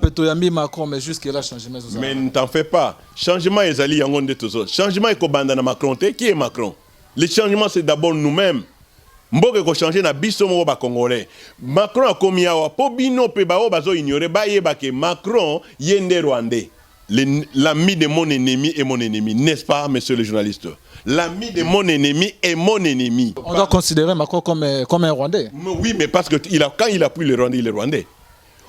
Petoyambi Macron, mais jusque-là, changement. Mais ne t'en fais pas. Changement, ils allaient y de tous autres. Changement, il y Macron. Qui est Macron? Le changement, c'est d'abord nous-mêmes. Mboke ko changer na biso mo ba congolais. Macron a commis awa po bino pe ba o bazo ignorer ba yeba ke Macron yende rwandais. L'ami de mon ennemi est mon ennemi, n'est-ce pas, monsieur le journaliste? L'ami de mon ennemi est mon ennemi. On doit considérer Macron comme un Rwandais. Oui, mais parce que quand il a pris le Rwandais, il est Rwandais.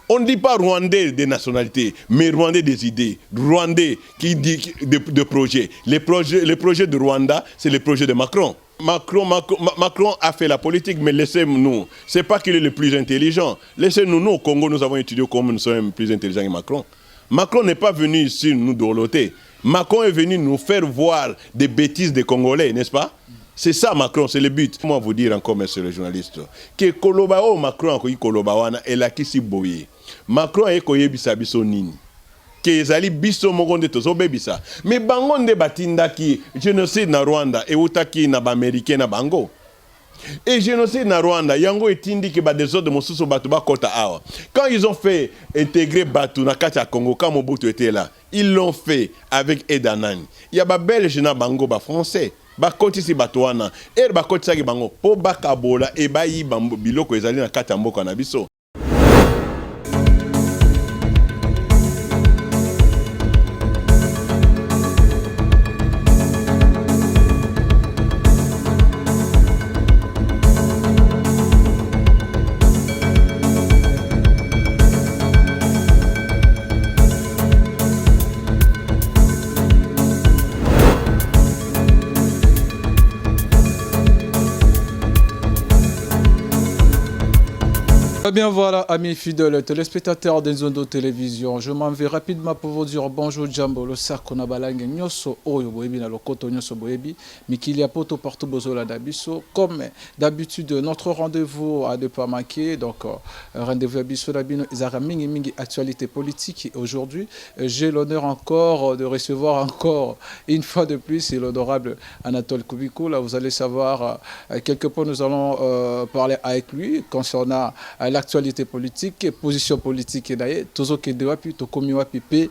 On ne dit pas Rwandais des nationalités, mais Rwandais des idées. Rwandais qui dit de projets. Les projets de Rwanda, c'est les projets de Macron. Macron a fait la politique, mais laissez-nous. Ce n'est pas qu'il est le plus intelligent. Laissez-nous, nous, au Congo, nous avons étudié comment nous sommes plus intelligents que Macron. Macron n'est pas venu ici nous dorloter. Macron est venu nous faire voir des bêtises des Congolais, n'est-ce pas? C'est ça Macron, c'est le but. Comment vous dire encore, monsieur le journaliste, que Kolobao Macron a Kolobawana et la Kisi Boye. Macron a Koyebisa Biso Nini. Que ezali biso mokonde tozo bebisa. Mais bangonde batinda ki génocide na Rwanda et utaki na ba américain na bango. Et génocide na Rwanda, yango etindi ki ba des autres mosusu batu ba kota awa. Quand ils ont fait intégrer Batu na kati ya Congo, quand Mobutu était là, ils l'ont fait avec Edanani. Il y a ba belge na bango ba français. Ba koti si batu wana. Et ba koti sa ki bango po bakabola e ba yi biloko ezali na kati ya mboka na biso. Très bien, voilà, amis fidèles téléspectateurs des zones de télévision. Je m'en vais rapidement pour vous dire bonjour, Djambo, le sac qu'on a balangué, Nyoso, Oyo, Boebi, na Lokoto, Nyoso, Boebi, Mikilia Poto, partout, Bozola, Dabiso. Comme d'habitude, notre rendez-vous a de pas manquer. Donc, rendez-vous à Bisso, Dabino, Zaramingi, Mingi, actualité politique. Et aujourd'hui, j'ai l'honneur encore de recevoir encore une fois de plus l'honorable Anatole Kubiko. Là, vous allez savoir, quelque part, nous allons parler avec lui concernant l'actualité politique, position politique d'ailleurs, toujours que de wapi to komi wapi pe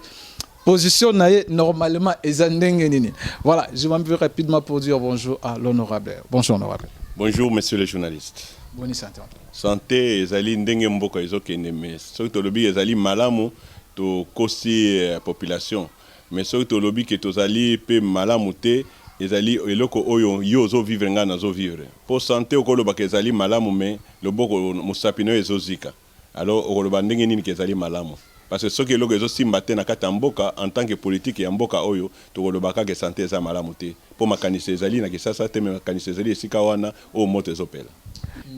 position naie normalement ezandengenini. Voilà, je m'en vais rapidement pour dire bonjour à l'honorable. Bonjour honorable. Bonjour monsieur le journaliste. Bonne santé. Santé ezali ndenge mboka ezokende mais soki tolobi ezali malamu to kosi population mais soki tolobi ke tozali pe malamu te ezali eloko oyo yo zo vivre nga na zo vivre pour santé okoloba ke ezali malamu mais le boko musapino ezozika alors okoloba ndenge nini ke ezali malamu parce que soki eloko ezo simba te na kata mboka en tant que politique ya mboka oyo tokoloba ka ke santé eza malamu te pour makanisa ezali na kisasa te mais makanisa ezali esika wana o moto ezopela.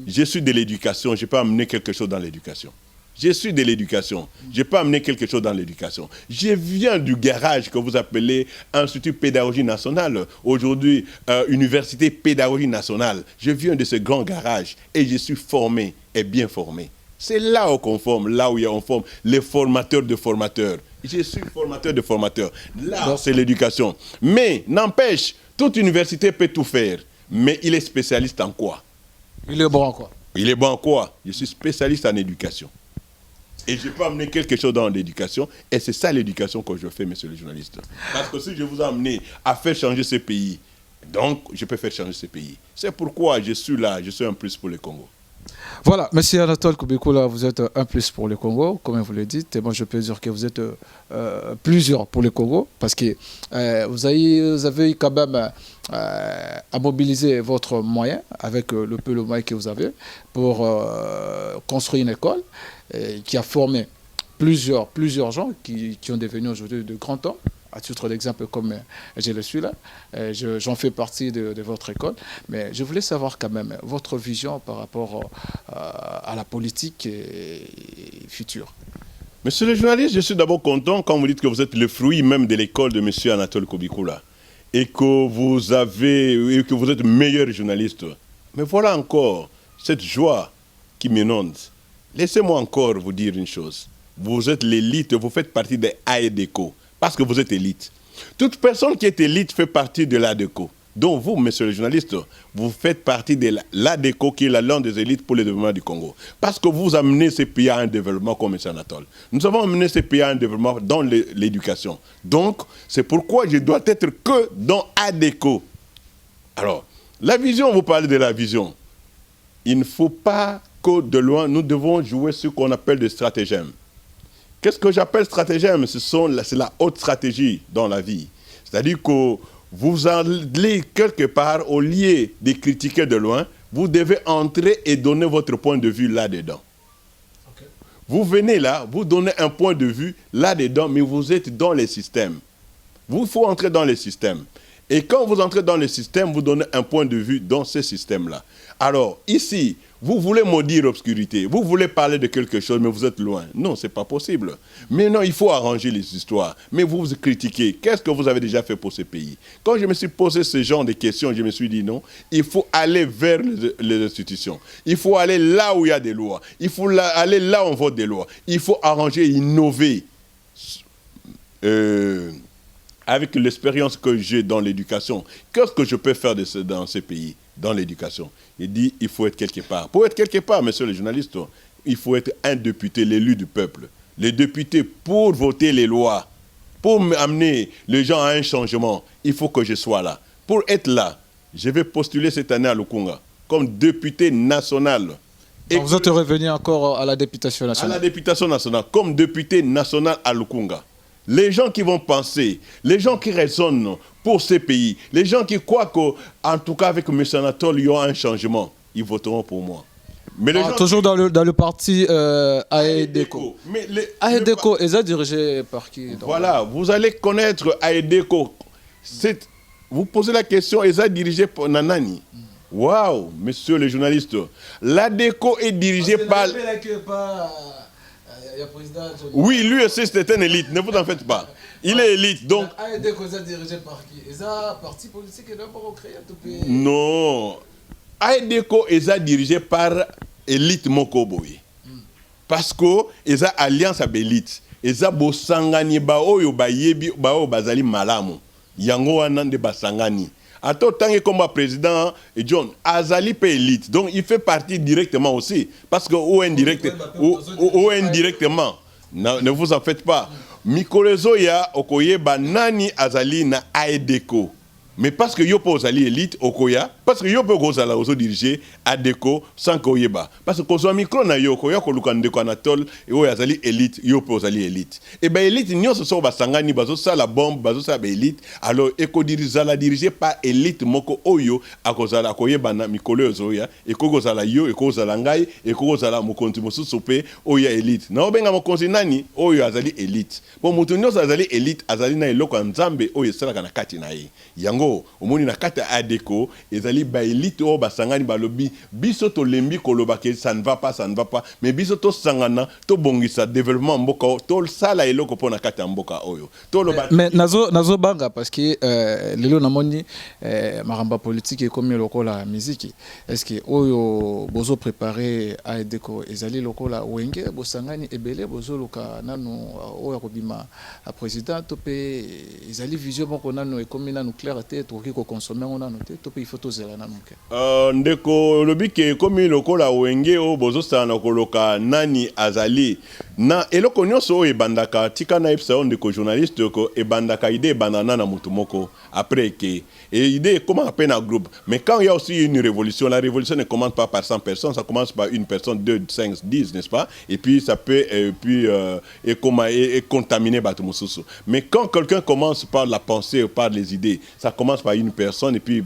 Je suis de l'éducation, je peux amener quelque chose dans l'éducation. Je suis de l'éducation. Je peux amener quelque chose dans l'éducation. Je viens du garage que vous appelez Institut Pédagogie Nationale. Aujourd'hui, Université Pédagogie Nationale. Je viens de ce grand garage et je suis formé et bien formé. C'est là où on forme, là où on forme les formateurs de formateurs. Je suis formateur de formateurs. Là, c'est l'éducation. Mais, n'empêche, toute université peut tout faire. Mais il est spécialiste en quoi? Il est bon en quoi? Il est bon en quoi? Je suis spécialiste en éducation. Et je peux amener quelque chose dans l'éducation. Et c'est ça l'éducation que je fais, monsieur le journaliste. Parce que si je vous ai amené à faire changer ce pays, donc je peux faire changer ce pays. C'est pourquoi je suis là, je suis un plus pour le Congo. Voilà, monsieur Anatole Kubiko, là, vous êtes un plus pour le Congo, comme vous le dites. Et moi, je peux dire que vous êtes plusieurs pour le Congo, parce que vous avez quand même à mobiliser votre moyen, avec le peu de moyen que vous avez, pour construire une école qui a formé plusieurs gens qui ont devenu aujourd'hui de grands hommes. À titre d'exemple, comme je le suis là, j'en fais partie de votre école. Mais je voulais savoir quand même votre vision par rapport à la politique future. Monsieur le journaliste, je suis d'abord content quand vous dites que vous êtes le fruit même de l'école de monsieur Anatole Kubiko et que vous êtes meilleur journaliste. Mais voilà encore cette joie qui m'inonde. Laissez-moi encore vous dire une chose. Vous êtes l'élite, vous faites partie des AEDECO. Parce que vous êtes élite. Toute personne qui est élite fait partie de l'ADECO. Donc vous, messieurs les journalistes, vous faites partie de l'ADECO qui est la langue des élites pour le développement du Congo. Parce que vous amenez ces pays à un développement comme M. Anatole. Nous avons amené ces pays à un développement dans l'éducation. Donc, c'est pourquoi je dois être que dans ADECO. Alors, la vision, vous parlez de la vision. Il ne faut pas que de loin, nous devons jouer ce qu'on appelle des stratagèmes. Qu'est-ce que j'appelle stratagème? C'est la haute stratégie dans la vie. C'est-à-dire que vous allez quelque part, au lieu de critiquer de loin, vous devez entrer et donner votre point de vue là-dedans. Okay. Vous venez là, vous donnez un point de vue là-dedans, mais vous êtes dans les systèmes. Il faut entrer dans les systèmes. Et quand vous entrez dans le système, vous donnez un point de vue dans ces systèmes-là. Alors, ici, vous voulez maudire l'obscurité, vous voulez parler de quelque chose, mais vous êtes loin. Non, ce n'est pas possible. Mais non, il faut arranger les histoires. Mais vous critiquez. Qu'est-ce que vous avez déjà fait pour ce pays? Quand je me suis posé ce genre de questions, je me suis dit non, il faut aller vers les institutions. Il faut aller là où il y a des lois. Il faut aller là où on vote des lois. Il faut arranger, innover. Avec l'expérience que j'ai dans l'éducation, qu'est-ce que je peux faire dans ces pays, dans l'éducation? Il dit, il faut être quelque part. Pour être quelque part, messieurs les journalistes, il faut être un député, l'élu du peuple. Les députés, pour voter les lois, pour amener les gens à un changement, il faut que je sois là. Pour être là, je vais postuler cette année à Lukunga, comme député national. Et vous êtes revenu encore à la députation nationale? À la députation nationale, comme député national à Lukunga. Les gens qui vont penser, les gens qui raisonnent pour ces pays, les gens qui croient qu'en tout cas avec M. Anatole, il y aura un changement, ils voteront pour moi. Mais les gens toujours dans le parti AEDECO. AEDECO, est dirigé par qui? Voilà, vous allez connaître AEDECO. Vous posez la question, est dirigé par Nanani? Waouh, messieurs les journalistes. L'ADECO est dirigé par... Oui, lui aussi c'est un élite, ne vous en faites pas. Il est élite, donc... AEDECO est dirigé par qui? Est-ce un parti politique qui doit pas recréer tout pays? Non. AEDECO est dirigé par élite Mokoboye. Parce que est alliance à l'élite. Est bosangani ba oyo ba yebi ba o bazali malamu. Yango anande basangani. Attends, tant que comme président, John, Azali peut élite. Donc, il fait partie directement aussi. Parce que, ou indirectement, ne vous en faites pas. Mikolezo ya okoye banani Azali na AEDECO. Mais parce que yo po Azali élite, okoya, parce que yo po gozala ozo diriger ADECO sans koyeba. Parce que kozo micro na yo koya ko lukandeko Anatole et o Azali élite, yo po Azali élite. Et ben élite nyonso so basangani bazo sa la bombe, bazo sa ba élite. Alors eko dirizala dirigé par élite moko oyo akozala koyeba na mikolo ozo ya, eko gozala yo, eko gozala ngai, eko gozala mokonzi mosusu pe oya élite. Na obenga mokonzi nani oyo Azali élite. Bon mutu nyonso Azali élite, Azali na eloko nzambe oyo salaka na kati na ye. Yango omoni na kata ADECO ezali ba élite o basangani balobi biso to lembi koloba ke ça ne va pas mais biso to sangana to bongisa développement mboka to sala eloko pona kata mboka oyo to loba mais nazo banga parce que lelo namoni maramba politique et comme lokola musique est-ce que oyo bozo préparer ADECO ezali lokola wenge bosangani ebele bozo loka nanu oyo kobima président to pe ezali vision moko nanu et comme nanu clarté toki ko consommer on a noté to pe il faut to zela nanu ke ndeko lobi ke comme lokola wenge o bozo sana koloka nani azali na eloko nyonso e bandaka tika na epsa ndeko journaliste ko e bandaka idée banana na mutu moko après que et idée comment appelle un groupe mais quand il y a aussi une révolution, la révolution ne commence pas par 100 personnes, ça commence par une personne, 2, 5, 10, n'est-ce pas? Et puis ça peut contaminer Batumususu. Mais quand quelqu'un commence par la pensée ou par les idées, ça commence par une personne et puis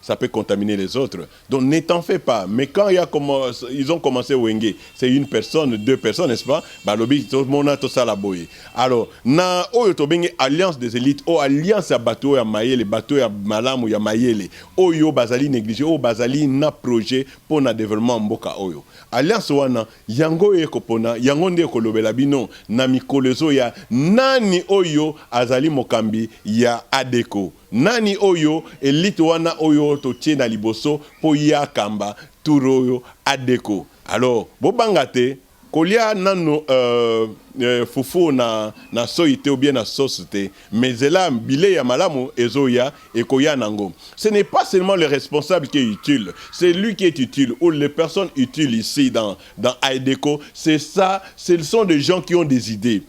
ça peut contaminer les autres. Donc ne t'en fais pas. Mais quand ils ont commencé Wenge, c'est une personne, 2 personnes, n'est-ce pas? Balobi, tout le monde a tout ça la boye. Alors, na oyo alliance des élites, alliance à bateau ya mayele, bateau ya malamu ya mayele, oyo bazali négligé, oyo bazali na projet pour na développement mboka oyo. Alliance wana yango ekopona, yango nde kolobela bino na mikolezo ya nani oyo azali mokambi ya ADECO. Nani oyo elite wana oyo to tiena liboso po ya kamba turo oyo ADECO. Alors, bobangate kolia nano fufu na soite ou bien na sauce mais là bilé ya malamu ezoya et koya nango. Ce n'est pas seulement le responsable qui est utile, c'est lui qui est utile ou les personnes utiles ici dans AEDECO, c'est ça, ce sont des gens qui ont des idées,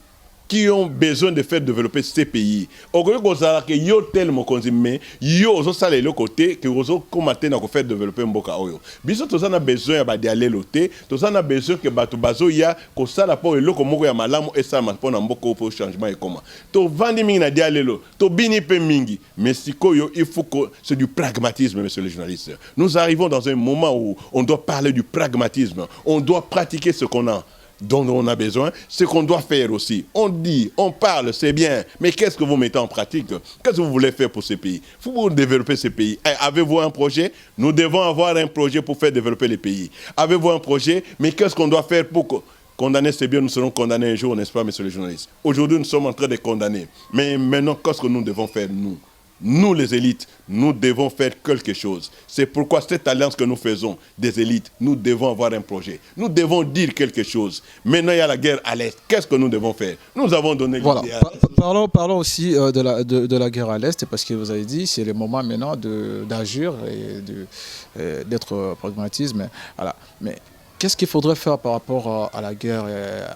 qui ont besoin de faire développer ces pays. Aujourd'hui, que yo tel mokonzi mais yo ozo sala le côté que ozo komate na ko faire développer mboka oyo. Biso to sana besoin ba dialer loté, to sana besoin que batu bazo ya ko sala po eloko moko ya malamu et ça pour na mboka pour changement et comment. To vandi mingi na dialer lo, to bini pe mingi, mais sikoyo il faut que c'est du pragmatisme monsieur le journaliste. Nous arrivons dans un moment où on doit parler du pragmatisme, on doit pratiquer ce qu'on a dont on a besoin, ce qu'on doit faire aussi. On dit, on parle, c'est bien, mais qu'est-ce que vous mettez en pratique? Qu'est-ce que vous voulez faire pour ces pays? Vous développer ces pays. Avez-vous un projet? Nous devons avoir un projet pour faire développer les pays. Avez-vous un projet? Mais qu'est-ce qu'on doit faire pour condamner? C'est bien, nous serons condamnés un jour, n'est-ce pas, monsieur le journaliste? Aujourd'hui, nous sommes en train de condamner. Mais maintenant, qu'est-ce que nous devons faire, nous? Nous, les élites, nous devons faire quelque chose. C'est pourquoi cette alliance que nous faisons des élites, nous devons avoir un projet. Nous devons dire quelque chose. Maintenant, il y a la guerre à l'Est. Qu'est-ce que nous devons faire? Nous avons donné voilà. l'idée. Parlons aussi de la guerre à l'Est, parce que vous avez dit c'est le moment maintenant d'agir et d'être pragmatisme. Voilà. Mais qu'est-ce qu'il faudrait faire par rapport à la guerre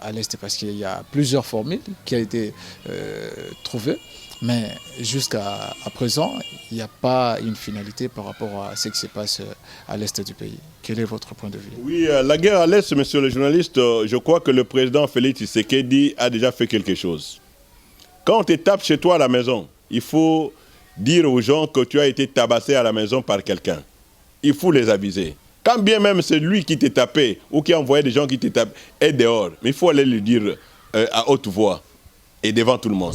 à l'Est? Parce qu'il y a plusieurs formules qui ont été trouvées. Mais jusqu'à présent, il n'y a pas une finalité par rapport à ce qui se passe à l'est du pays. Quel est votre point de vue? Oui, la guerre à l'est, monsieur le journaliste, je crois que le président Félix Tshisekedi a déjà fait quelque chose. Quand on te tape chez toi à la maison, il faut dire aux gens que tu as été tabassé à la maison par quelqu'un. Il faut les aviser. Quand bien même c'est lui qui t'a tapé ou qui a envoyé des gens qui t'ont tapé est dehors, mais il faut aller lui dire à haute voix et devant tout le monde.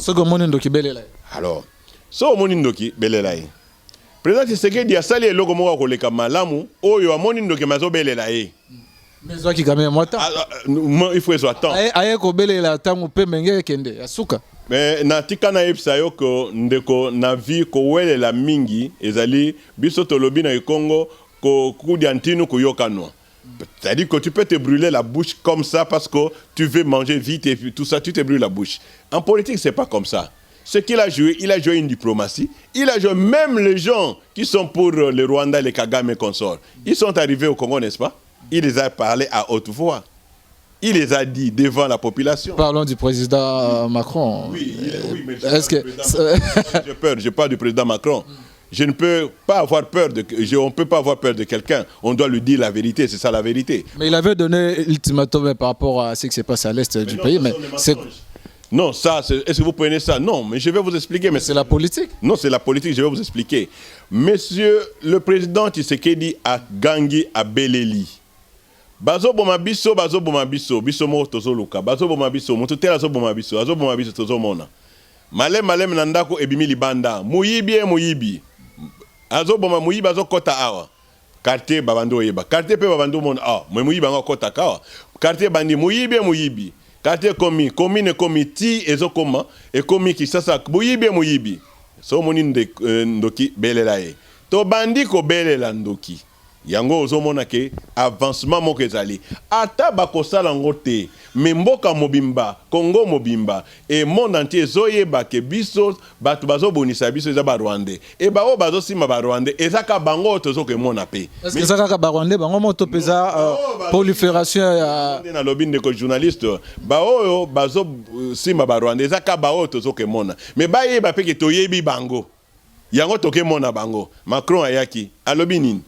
Alors, so monindoki belelaye. Président Tshisekedi a sali eloko moko koleka malamu oyo amonindoki mazo belela ye. Mais zo ki kamé mota. Il faut eso attendre. Aye ko belela tangu pe menge kende asuka. Mais na tika na yebisa yo ko ndeko na vie ko welela mingi ezali biso tolobi na Congo ko kudi antinu ko yokanwa. C'est-à-dire que tu peux te brûler la bouche comme ça parce que tu veux manger vite et puis tout ça, tu te brûles la bouche. En politique, c'est pas comme ça. Ce qu'il a joué une diplomatie. Il a joué même les gens qui sont pour le Rwanda, les Kagame et consorts. Ils sont arrivés au Congo, n'est-ce pas? Il les a parlé à haute voix. Il les a dit devant la population. Parlons du président Macron. Oui, mais est-ce que j'ai peur, je parle du président Macron. Je ne peux pas avoir peur on ne peut pas avoir peur de quelqu'un. On doit lui dire la vérité, c'est ça la vérité. Mais il avait donné l'ultimatum par rapport à ce qui s'est passé à l'est du pays. Mais c'est... Non, ça, est-ce que vous prenez ça? Non, mais je vais vous expliquer. Mais c'est la politique. Non, c'est la politique, je vais vous expliquer. Monsieur le président Tshisekedi a gagné à Beleli. Bazo boma biso, biso mo tozo luka. Bazo boma biso, motutela zo boma biso, azo boma biso tozo mona. Malem nandako ebimi libanda. Muyibi. Azo boma muyibi azo kota awa. Quartier babando yeba. Quartier pe babando mona awa. Muyibi ngo kota kawa. Quartier bandi muyibi. Quartier komi ti ezo koma e komi ki sasa muyibi. So moni ndoki belela ye. To bandi ko belela ndoki. Yango ozomona ke avancement moko ezali ata bakosala ngo te me mboka mobimba Congo mobimba et monde entier zoyeba ke biso batu bazobonisa biso eza ba Rwandais et bao bazosima ba Rwandais ezaka bango tozokemona pe. Est-ce que ezaka ba Rwandais bango moto peza prolifération ya na lobby ko journaliste bao bazo sima ba Rwandais ezaka bao tozokemona mais bayeba pe ke toyebi bango yango tokemona bango. Macron ayaki alobi nini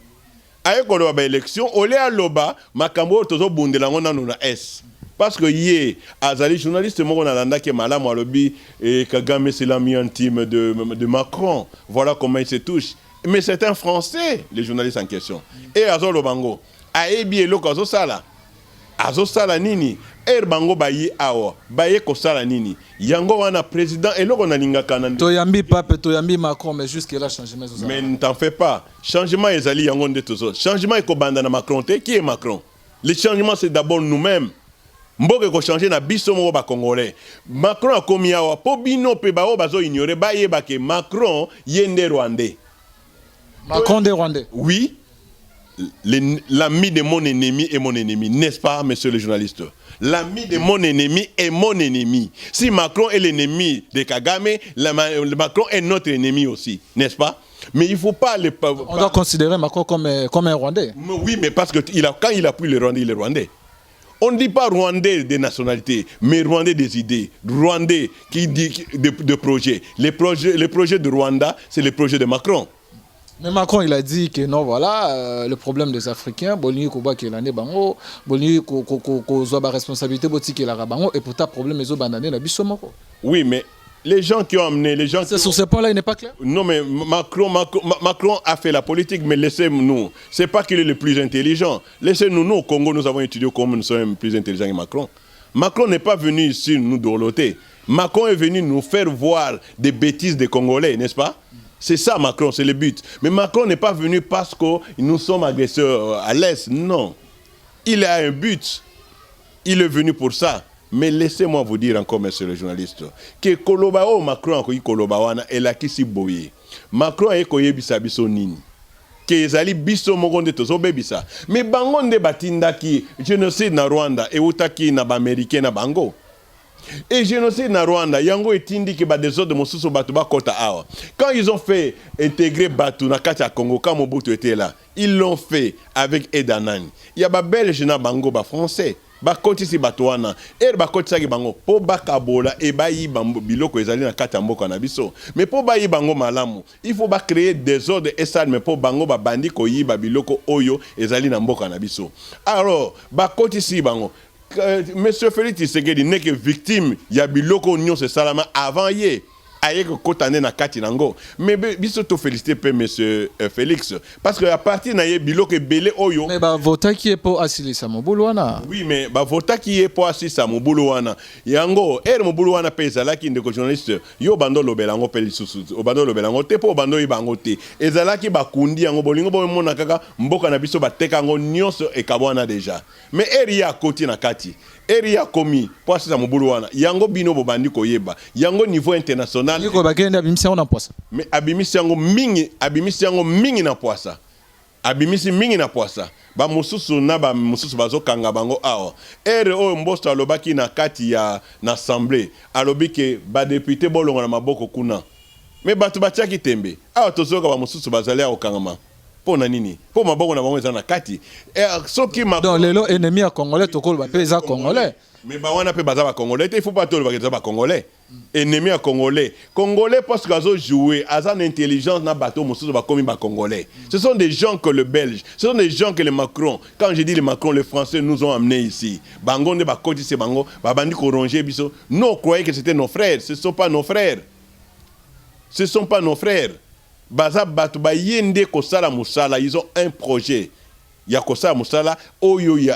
aye koloba ba élection olé aloba makambo tozo bundela ngona na S parce que yé azali journaliste moko na landa ke malamu alobi et Kagame c'est l'ami intime de Macron, voilà comment il se touche, mais c'est un français le journaliste en question et azolo bango ayebi eloko azo sala nini bango bayi awa baye ko sala nini yango wana président eloko na lingaka na toyambi pape toyambi Macron mais jusque là changement mais ne t'en fais pas, changement ezali yango nde tozo changement ekobanda na Macron te. Qui est Macron? Le changement c'est d'abord nous-mêmes. Mboke ko changer na biso mo ba congolais. Macron a komi awa po bino pe ba o bazo ignorer ba yeba ke Macron yende Rwandais. Macron des Rwandais. Oui. L'ami de mon ennemi est mon ennemi, n'est-ce pas, monsieur le journaliste? L'ami de mon ennemi est mon ennemi. Si Macron est l'ennemi de Kagame, Macron est notre ennemi aussi, n'est-ce pas? Mais il ne faut pas les... On doit considérer Macron comme un Rwandais. Oui, mais parce que quand il a pris le Rwandais, il est Rwandais. On ne dit pas Rwandais de nationalité, mais Rwandais des idées. Rwandais qui dit de projets. Les projets de Rwanda, c'est les projets de Macron. Mais Macron, il a dit que non, voilà, le problème des Africains, Bolini Koba qui est l'année bango, Bolini Kozoa ba responsabilité boti qui est la bango, et pourtant problème les autres bananés na bisomoko. Oui, mais les gens qui ont amené, les gens. Sur ce point-là, il n'est pas clair. Non, mais Macron a fait la politique, mais laissez-nous. C'est pas qu'il est le plus intelligent. Laissez-nous. Nous, au Congo, nous avons étudié comment nous sommes plus intelligents que Macron. Macron n'est pas venu ici nous dorloter. Macron est venu nous faire voir des bêtises des Congolais, n'est-ce pas? C'est ça, Macron, c'est le but. Mais Macron n'est pas venu parce que nous sommes agresseurs à l'Est. Non. Il a un but. Il est venu pour ça. Mais laissez-moi vous dire encore, monsieur le journaliste, que Kolobao Macron a Kolobawana et la Kisi Boye. Macron a koye bisa biso nini. Que ezali biso mogonde tozo bebisa. Mais bangonde batinda ki génocide na Rwanda et utaki na ba américain na bango. Et génocide na Rwanda, yango etindi que ba des autres de mosusu batu ba kota awa. Quand ils ont fait intégrer Batu na kati ya Congo, quand Mobutu était là, ils l'ont fait avec Edanani. Il y a ba belge na bango ba français. Ba koti si batuana ba koti sa ki bango po bakabola e ba yi bango biloko ezali na kati ya mboka na biso. Mais po ba yi bango malamu, il faut ba créer des ordres et ça mais po bango ba bandi ko yi ba biloko oyo ezali na mboka na biso. Alors ba koti si bango Monsieur Félix Tshisekedi n'est que victime ya biloko nyonso salama avant hier. Aïe kotane na kati nango. Mais biso to féliciter pe monsieur Félix parce que à partir na ye biloko belé oyo. Mais ba vota qui est pour asilisa mobulu wana. Oui, mais ba vota qui est pour asilisa mobulu wana. Yango mobulu wana pe ezalaki ndeko journaliste yo bando lobelango pe lisusu. O bando lobelango te po bando ibango te. Ezalaki bakundi yango bolingo bo mona kaka mboka na biso bateka ngo nyonso e kabwana déjà. Mais ya koti na kati. Eri ya komi po asisa mobulu wana yango bino bobandi koyeba yango niveau international niko bakenda abimisi yango na poisa mais abimisi yango mingi na poisa abimisi mingi na poisa ba mususu na ba mususu bazokanga bango awa oyo mbosto alobaki na kati ya na assemblée alobi ke ba député bolonga na maboko kuna mais batu batiaki tembe awa tozoka ba mususu bazali akokangama pona nini po maboko na bango ezana kati soki donc lelo ennemi ya congolais tokolo ba peza congolais mais ba wana pe baza ba congolais il faut pas tolo ba ba congolais ennemi ya congolais parce que azo jouer azan intelligence na bateau mususu ba komi ba congolais ce sont des gens que le belge ce sont des gens que le Macron quand je dis le Macron les français nous ont amenés ici bango ne ba koti se bango ba bandi ko ronger biso non croyez que c'était nos frères ce sont pas nos frères Baza batu ba yende kosala musala, ils ont un projet. Ya kosala musala,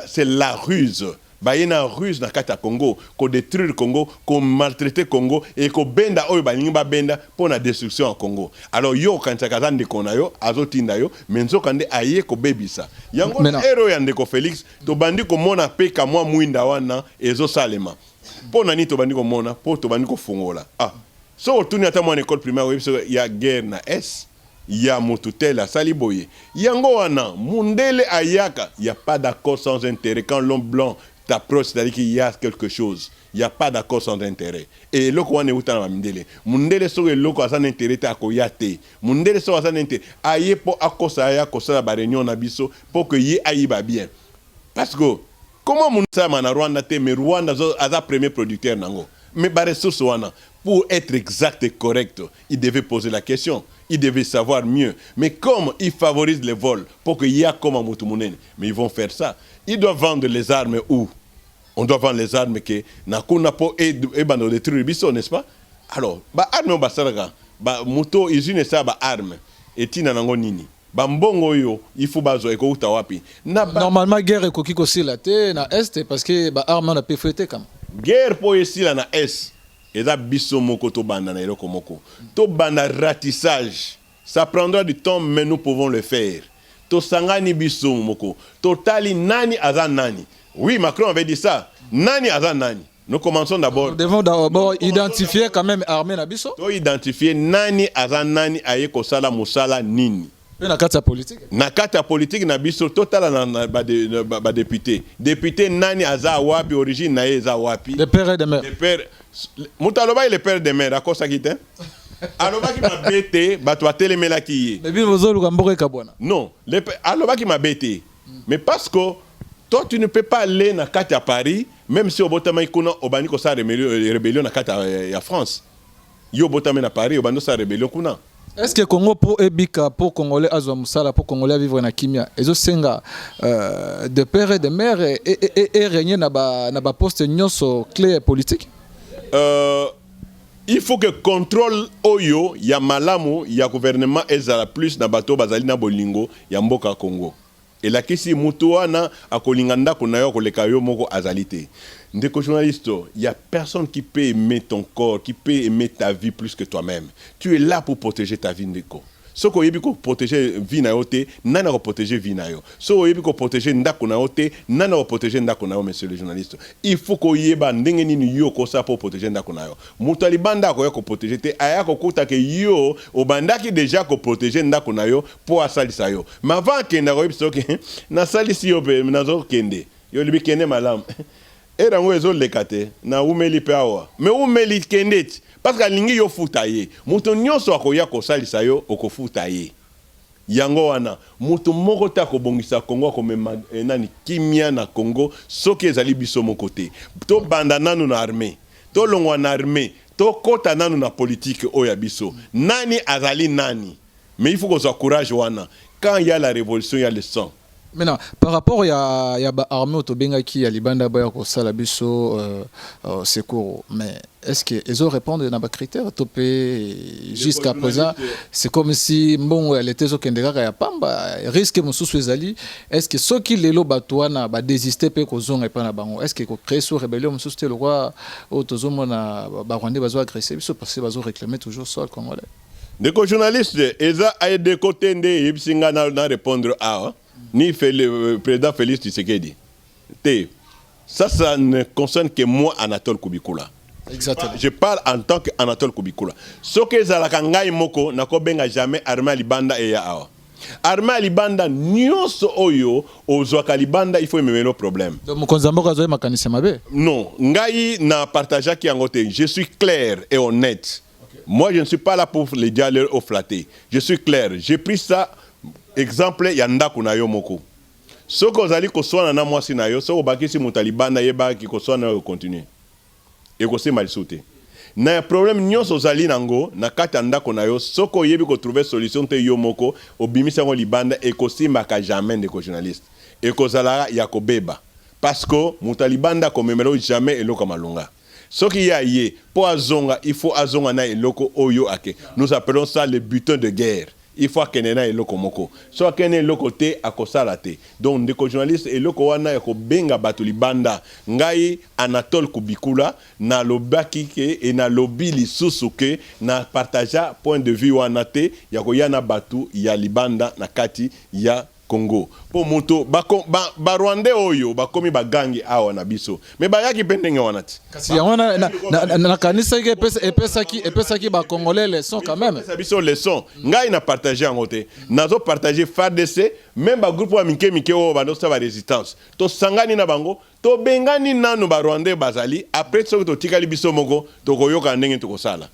c'est la ruse. Ba yena ruse na kata Congo, ko détruire le Congo, ko maltraiter Congo et ko benda oyo ba lingi ba benda pour la destruction en Congo. Alors yo kanta kazande konayo, azotinda yo, menzo kande aye ko bebisa. Yango hero yande ko Félix, to bandi ko mona peka mwa mwinda wana ezo salema. Pona ni to bandi ko mona, po to bandi ko fungola. Ah. So tourne à mon école primaire, il y a guerre na S, il y a Motutela, Saliboye. Yango wana, Mundele Ayaka, il n'y a pas d'accord sans intérêt. Quand l'homme blanc t'approche, c'est-à-dire qu'il y a quelque chose. Il n'y a pas d'accord sans intérêt. Et loko wane utana Mundele. Mundele so e loko sans intérêt ta koyate. Mundele so sans intérêt. Aye po akosa aya kosa ba réunion na biso pour que yi ayi ba bien. Parce que comment Munsa mana Rwanda te mais Rwanda a sa premier producteur nango. Mais ba ressources wana pour être exact et correct, il devait poser la question. Il devait savoir mieux. Mais comme ils favorisent les vols pour qu'il y ait comme un Moutoumounen, mais ils vont faire ça. Ils doivent vendre les armes où? On doit vendre les armes que nakuna po et bando détruire biso, n'est-ce pas? Alors, ba arme ba saraga, ba moto usine ça ba arme et tina nango nini. Ba mbongo yo, il faut bazo eko uta wapi. Normalement guerre ekoki ko silate na est parce que ba arme na pe foueté comme. Guerre po esila na est. Et là, biso moko to banda na eloko moko. To banda ratissage. Ça prendra du temps, mais nous pouvons le faire. To sangani biso moko. To tali nani azan nani. Oui, Macron avait dit ça. Nani azan nani. Nous commençons d'abord. Nous devons d'abord identifier quand même armée na biso. To identifier nani azan nani aye ko sala musala nini. na kata politique. Na kata politique na biso total na ba député. Député nani aza wapi origine na eza wapi. De père et de mère. De père Mutaloba il est père de mère akosa kite. Aloba ki mabete bato atelemela ki. Mais bien vous luka mboka kabwana. Non, aloba ki mabete. Mais parce que toi tu ne peux pas aller na kata à Paris même si obotama ikuna obani ko sa rébellion na kata ya France. Yo botama na Paris obando sa rébellion kuna. Est-ce que Congo pour Ebika, pour Congolais Azwa Moussala, pour Congolais vivre na Kimia, ezo senga de père et de mère et régner na ba poste nyoso clé politique? Il faut que contrôle oyo ya malamu ya gouvernement ezala plus na bato bazali na bolingo ya mboka Congo. Et la kisi mutu wana akolinganda kuna yo koleka yo moko azalite. Ndeko journaliste, il y a personne qui peut aimer ton corps, qui peut aimer ta vie plus que toi-même. Tu es là pour protéger ta vie ndeko. Soko yebi ko protéger vie na yo te, nana ko protéger vie na yo. Soko yebi ko protéger ndako na yo te, nana ko protéger ndako na yo, monsieur le journaliste. Il faut ko yeba ndenge nini yo ko sa pour protéger ndako na yo. Mutu alibanda ko ko protéger te, aya ko kuta ke yo obandaki déjà ko protéger ndako na yo pour asalisa yo. Mais avant kenda ko yebi soki na salisi yo be nazo kende. Yo libi kende malam. Era ngwezo lekate na umeli pe awa. Mais umeli kendeti. Parce que lingi yo futa ye. Mutu nyonso akoya ko salisa yo okofuta ye. Yango wana mutu moko ta ko bongisa Congo ko mema nani kimia na Congo soki ezali biso moko te. To banda nanu na armée. To longwa na armée. To kota nanu na politique oya biso. Nani azali nani. Mais il faut qu'on soit courage wana. Quand il y a la révolution, il y a le sang. Maintenant, par rapport à l'armée autobenga qui a libanda baya ko sala biso secours, mais est-ce que ils ont répondu à nos critères topé jusqu'à présent? C'est comme si bon elle était au Kendeka ya pamba risque mususu ezali. Est-ce que ceux qui lelo batwana ba désister pe ko zonga pa na bango? Est-ce que ko créer sur rébellion mususu te le roi autozomo na ba Rwandais bazo agresser biso parce que bazo réclamer toujours sol congolais? Des journalistes eza ay de côté nde yebsinga na répondre à ni le président Félix Tshisekedi. Ça ne concerne que moi, Anatole Kubikula. Exactement. Je parle en tant qu'Anatole Kubikula. Ce que Zalaka ngai moko nakobenga jamais armée libanda et ya awa. Armée libanda nyonso oyo ozwaka libanda il faut aimer le problème. Donc mokonzambo kazoe makanisa mabe. Non, ngai na partager ki angote. Je suis clair et honnête. Okay. Moi je ne suis pas là pour les dialogues au flatter. Je suis clair. J'ai pris ça exemple yanda kuna yo moko. Soko zali ko swana na mwasi na yo, soko bakisi mutalibanda yeba ki ko swana yo continue. Et ko se mal sauter. Na problème nyonso zali nango na kata ndako na yo, soko yebi ko trouver solution te yo moko obimisa ngo libanda et ko simba ka jamais de ko journaliste. Et ko zala ya ko beba. Parce que mutalibanda ko memelo jamais eloko malonga. Soki ya ye po azonga, il faut azonga na eloko oyo ake. Nous appelons ça le butin de guerre. Il faut que nena eloko moko so akene eloko te akosala te donc ndeko journaliste eloko wana yako benga bato libanda ngai Anatole Kubikula na lobaki ke et na lobi lisusu ke na partager point de vue wana te yako yana bato ya libanda na kati ya Congo. Po moto ba Rwandais oyo ba komi ba gangi awa na biso. Me ba yaki pendenge wana ti. Kasi ya wana na kanisa ke epesa ki ba congolais leçon quand même. Ça biso leçon. Ngai na partager en côté. Nazo partager FARDC même ba groupe wa mike o ba no sa ba résistance. To sangani na bango, to bengani nanu ba Rwandais bazali après so to tikali biso moko to koyoka ndenge to kosala.